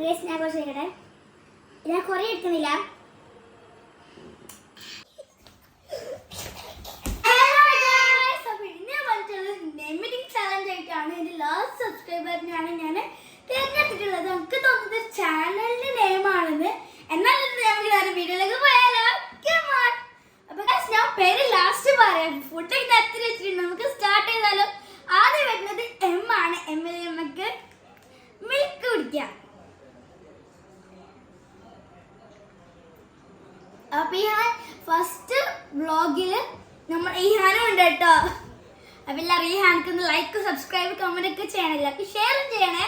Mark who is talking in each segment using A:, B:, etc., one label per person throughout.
A: ഞാൻ കുറച്ച് കേട്ടെ ഞാൻ കുറേ എടുക്കുന്നില്ല. എന്റെ ലാസ്റ്റ് സബ്സ്ക്രൈബറിനെയാണ് ഞാൻ തിരഞ്ഞെടുത്തിട്ടുള്ളത്. നമുക്ക് തോന്നുന്നത് ചാനലിന്റെ നെയിമാണെന്ന്. എന്നാലും നമുക്ക് വീഡിയോയിലേക്ക് പോയാലോ? അപ്പൊ ഞാൻ പേര് ലാസ്റ്റ് പറയാം. ഫുഡ് ഒക്കെ അത്ര വെച്ചിട്ടുണ്ട്. നമുക്ക് സ്റ്റാർട്ട് ചെയ്താലോ? ആദ്യം വരുന്നത് എം ആണ്. എമ്മിൽ നമുക്ക് മിൽക്ക് കുടിക്കാം. അപ്പൊ ഞാൻ ഫസ്റ്റ് വ്ളോഗില് നമ്മൾ ഈഹാനും ഉണ്ട് കേട്ടോ. അപ്പൊ എല്ലാവരും ഈഹാനക്ക് ലൈക്ക് സബ്സ്ക്രൈബ് കമന്റ് ഒക്കെ ചെയ്യണല്ലോ. അപ്പൊ ഷെയറും ചെയ്യണേ.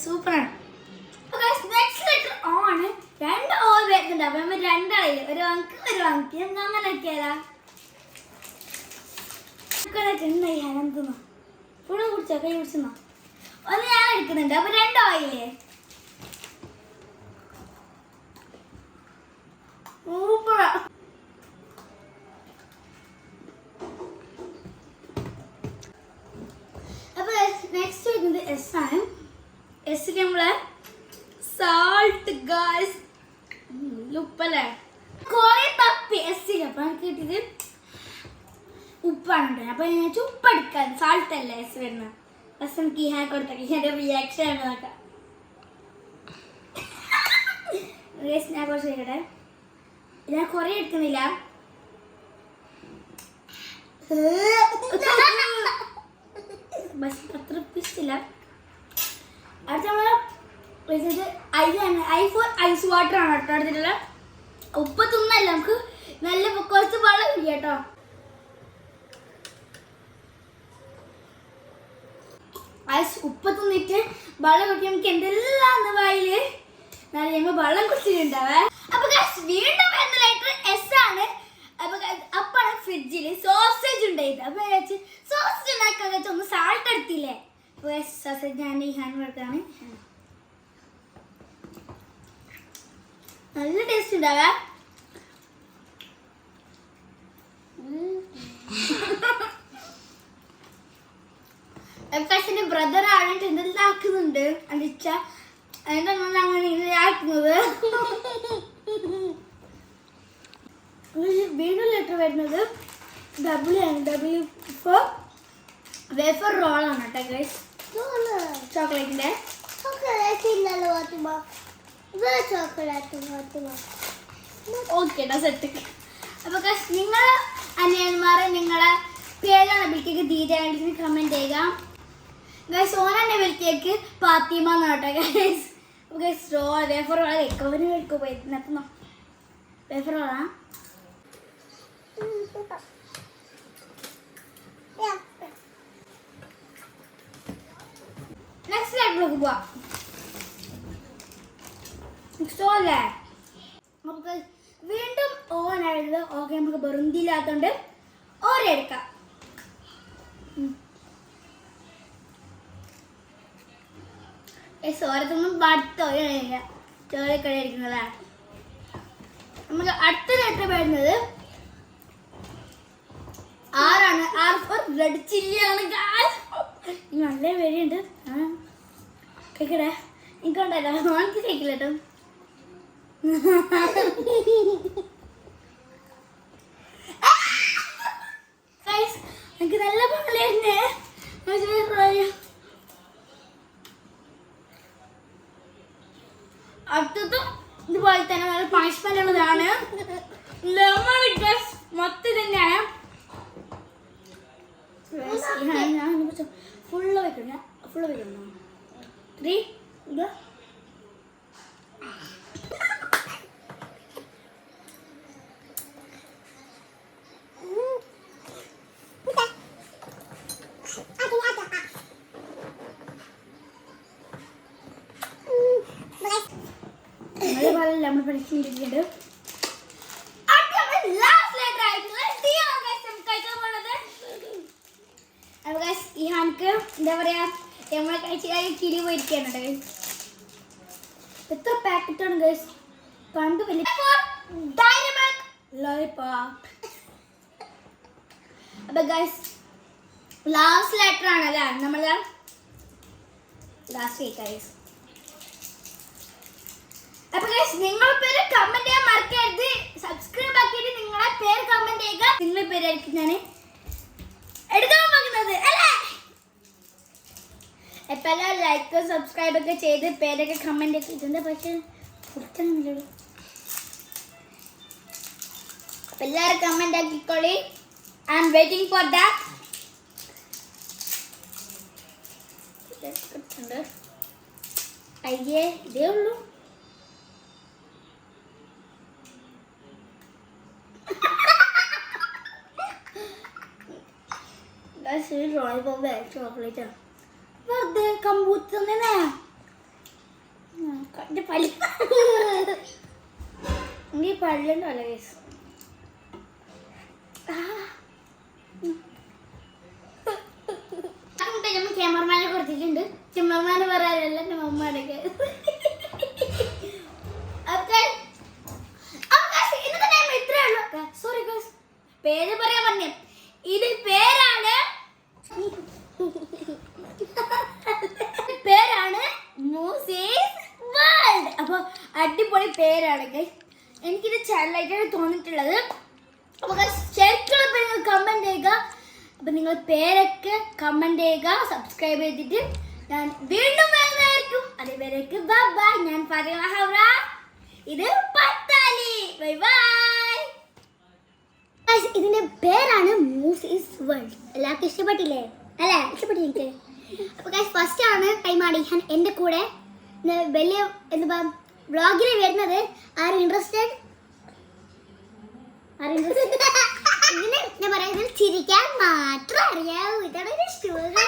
A: സൂപ്പറാണ്. നെക്സ്റ്റ് ലെറ്റർ ഓ ആണ്. രണ്ട് ഓ വരുന്നുണ്ട്. അപ്പൊ നമ്മൾ രണ്ടാളില്ല, ഒരു അങ്ക് അങ്ങനെയൊക്കെയാ ഫുള്ള് കുടിച്ചോ? കൈ കുടിച്ചോ? ഒന്ന് ഞാൻ എടുക്കുന്നുണ്ട്. അപ്പൊ രണ്ടോ ആയില്ലേ? അപ്പൊ നെക്സ്റ്റ് വരുന്നത് എസ് ആണ്. എസ്സിൽ നമ്മള് സാൾട്ട് ഗായ്സ് ഉപ്പല്ലേ കൊറേ തപ്പി എസ്സിൽ. അപ്പൊ എനിക്ക് കിട്ടിയത് ഉപ്പാണ്. അപ്പൊ ഞാൻ ഉപ്പെടുക്കാൻ സാൾട്ട് അല്ലേ എസ് വരുന്നത്. ബസ് എനിക്ക് ഈ ഹാക്ക് കൊടുത്ത റിയാക്ഷൻ ആണ് നോക്കാം. ഞാൻ കുറച്ച് കേട്ടെ ഞാൻ കുറേ എടുക്കുന്നില്ല. ബസ് അത്ര പിടിച്ചില്ല. അടുത്ത നമ്മള് ഐസ് വാട്ടർ ആണ് കേട്ടോ എടുത്തിട്ടുള്ള. ഉപ്പ് തിന്നല്ല, നമുക്ക് നല്ല കുറച്ച് വെള്ളം കുടിക്കാം കേട്ടോ. ഐസ് ഉപ്പ് തിന്നിട്ട് വെള്ളം കുടിക്കാൻ നമുക്ക് എന്തെല്ലാം വായില് നമ്മൾ വെള്ളം കുടിച്ചിട്ടുണ്ടാവേ. അപ്പൊ വീണ്ടും വരുന്ന ലെറ്റർ എസ് ആണ്. അപ്പാണ് ഫ്രിഡ്ജില് സോസേജ് ഉണ്ടായത്. അപ്പൊ സോസേജ് ഉണ്ടാക്കാൻ വെച്ചാൽ ഒന്ന് സാൾട്ട് എടുത്തില്ലേ. സോസേജ് ഞാൻ ഈ ഹാൻഡ് വർക്കാണ്. നല്ല ടേസ്റ്റ് ഉണ്ടാവേ. എന്റെ ബ്രദർ ആയിട്ട് എന്തെല്ലാം ആക്കുന്നുണ്ട്. അടിച്ച എന്താണ് അങ്ങനെ ആക്കുന്നത്. വീണ്ടും ലെറ്റർ വരുന്നത് ഡബ്ല്യു ആണ്. ഡബ്ല്യു ഫോർ വേഫർ റോൾ ആണ് കേട്ടോ ഗൈസ്. ചോക്ലേറ്റിന്റെ okay set. അപ്പൊ നിങ്ങളെ അനിയന്മാരെ നിങ്ങളെ പേരാണ് ബിൽക്കേക്ക് തീരായിട്ട് കമന്റ് ചെയ്യുക ഗൈസ്. ഓനെ ബിൽക്കേക്ക് പാത്തിമ എന്നാട്ടോ guys. Guys roll wafer roll കവന് കഴിക്കോ പോയി നിർത്തുന്നോ? വേഫർ റോളാ. നെക്സ്റ്റ് ലെറ്ററിലേക്ക് പോവാം. വീണ്ടും ഓനായത്. ഓക്കെ നമുക്ക് ബറുന്തിയില്ലാത്തോണ്ട് ഓരോ എടുക്കാം. ഓരത്തൊന്നും അടുത്ത ചോരക്കഴിക്കുന്നതാ. നമുക്ക് അടുത്ത ലെറ്റർ വരുന്നത് ആറാണ്. ആർ ഫോർ റെഡ് ചില്ലിയാണ്. നല്ല പേരുണ്ട്. കേക്കടേ എനിക്കുണ്ടല്ലോ. എനിക്ക് കേക്കില്ല കേട്ടോ. എനിക്ക് നല്ല പാലന്നെ. അടുത്തതും ഇതുപോലെ തന്നെ നല്ല പണിഷ്മെന്റ് ഉള്ളതാണ്. മൊത്തം തന്നെയാണ്. ഫുള്ള് വെക്കണം. ഫുള്ള് വെക്കണം. 3 ഇത് നമ്മൾ പഠിച്ചിട്ടുണ്ട്. ഈ ഹാൻക്ക് എന്താ പറയാ നമ്മളെ കഴിച്ച് കിളി പോയിരിക്കാനുണ്ട്. എത്ര പാക്കറ്റാണ് ഗൈസ് കണ്ടു വലിയ ലോലിപോപ്പ്. അപ്പൊ ഗൈസ് ലാസ്റ്റ് ലെറ്റർ ആണല്ലേ നമ്മള് ലാസ്റ്റ് ഗൈസ്. അപ്പൊ ഗൈസ് നിങ്ങളുടെ പേര് കമന്റ് ചെയ്യാൻ മറക്കരുത്. സബ്സ്ക്രൈബ് ആക്കിയിട്ട് നിങ്ങളുടെ പേര് കമന്റ് ചെയ്യുക. നിങ്ങളുടെ പേരായിരിക്കും ഞാൻ എടുക്കാൻ പോകുന്നത് അല്ലേ. ഇപ്പൊ എല്ലാം ലൈക്ക് സബ്സ്ക്രൈബ് ഒക്കെ ചെയ്ത് പേരൊക്കെ കമന്റ് ഒക്കെ ഇതെന്താ പക്ഷെ കൊടുക്കുന്നില്ലല്ലോ. അപ്പൊ എല്ലാവരും കമന്റ് ആക്കിക്കോളി. I am waiting for that. അയ്യേ ഇതേ ഉള്ളൂ. ചോക്ലേറ്റ് വെറുതെ കമ്പൂത്തന്നെ പല്ല് ഈ പല്ലുണ്ടല്ല കേസ്. നമ്മൾ ക്യാമറമാനെ കൊടുത്തിട്ടുണ്ട്. ക്യാമറമാനെ പറയാനല്ല നമ്മമ്മടൊക്കെ. സോറി പേര് പറയാൻ പറഞ്ഞേ. ഇത് പേരാണ് മൂസീസ് വേൾഡ്. അപ്പൊ അടിപൊളി പേരാണ് ഗൈസ്. എനിക്കിത് ചാനലായിട്ടാണ് തോന്നിയിട്ടുള്ളത്. അപ്പൊ ശരിക്കുള്ള പേര് നിങ്ങൾ കമന്റ് ചെയ്യുക. അപ്പൊ നിങ്ങൾ പേരൊക്കെ കമന്റ് ചെയ്യുക. സബ്സ്ക്രൈബ് ചെയ്തിട്ട് ഞാൻ വീണ്ടും വരുന്നതായിരിക്കും. അതുവരേക്ക് ബൈ ബൈ. ഞാൻ ഫാത്തിമ ഹൗറ. ഇത് പത്താലി. Bye bye. ഇതിന്റെ പേരാണ് മൂസീസ് വേൾഡ്. എല്ലാവർക്കും ഇഷ്ടപ്പെട്ടില്ലേ? അല്ലേ? ഇഷ്ടപ്പെട്ടില്ലേ? അപ്പൊ ഫസ്റ്റ് ആണ് ടൈമാണ് എന്റെ കൂടെ വലിയ എന്താ വ്ളോഗിൽ വരുന്നത്. ആരും ഇൻട്രസ്റ്റഡ്? ഇതിന് ഞാൻ പറയുന്നത് ചിരിക്കാൻ മാത്രം അറിയാവൂ. ഇതാണ് ഒരു സ്റ്റോറി.